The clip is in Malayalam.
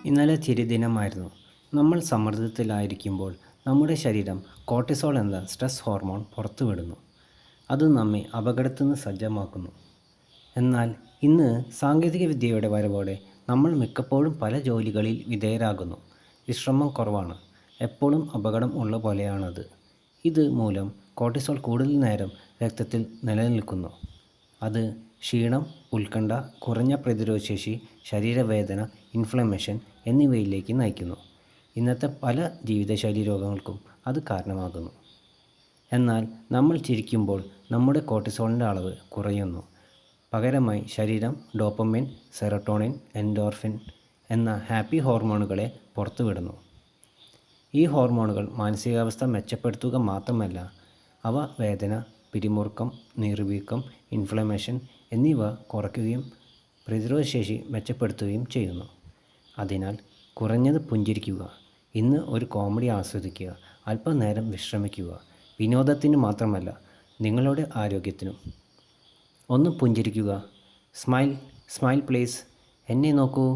ഇന്നലെ ചിരിദിനമായിരുന്നു. നമ്മൾ സമ്മർദ്ദത്തിലായിരിക്കുമ്പോൾ നമ്മുടെ ശരീരം കോർട്ടിസോൾ എന്ന സ്ട്രെസ് ഹോർമോൺ പുറത്തുവിടുന്നു. അത് നമ്മെ അപകടത്തിന് സജ്ജമാക്കുന്നു. എന്നാൽ ഇന്ന് സാങ്കേതികവിദ്യയുടെ വരവോടെ നമ്മൾ മിക്കപ്പോഴും പല ജോലികളിൽ വിധേയരാകുന്നു. വിശ്രമം കുറവാണ്. എപ്പോഴും അപകടം ഉള്ള പോലെയാണത്. ഇത് മൂലം കോർട്ടിസോൾ കൂടുതൽ നേരം രക്തത്തിൽ നിലനിൽക്കുന്നു. അത് ക്ഷീണം, ഉത്കണ്ഠ, കുറഞ്ഞ പ്രതിരോധശേഷി, ശരീരവേദന, ഇൻഫ്ലമേഷൻ എന്നിവയിലേക്ക് നയിക്കുന്നു. ഇന്നത്തെ പല ജീവിതശൈലീ രോഗങ്ങൾക്കും അത് കാരണമാകുന്നു. എന്നാൽ നമ്മൾ ചിരിക്കുമ്പോൾ നമ്മുടെ കോർട്ടിസോളിൻ്റെ അളവ് കുറയുന്നു. പകരമായി ശരീരം ഡോപ്പമൈൻ, സെറോട്ടോണിൻ, എൻഡോർഫിൻ എന്ന ഹാപ്പി ഹോർമോണുകളെ പുറത്തുവിടുന്നു. ഈ ഹോർമോണുകൾ മാനസികാവസ്ഥ മെച്ചപ്പെടുത്തുക മാത്രമല്ല, അവ വേദന, പിരിമുറുക്കം, നീർവീക്കം, ഇൻഫ്ലമേഷൻ എന്നിവ കുറയ്ക്കുകയും പ്രതിരോധശേഷി മെച്ചപ്പെടുത്തുകയും ചെയ്യുന്നു. അതിനാൽ കുറഞ്ഞത് പുഞ്ചിരിക്കുക. ഇന്ന് ഒരു കോമഡി ആസ്വദിക്കുക. അല്പനേരം വിശ്രമിക്കുക. വിനോദത്തിന് മാത്രമല്ല, നിങ്ങളുടെ ആരോഗ്യത്തിനും. ഒന്ന് പുഞ്ചിരിക്കുക. Smile please. എന്നെ നോക്കൂ.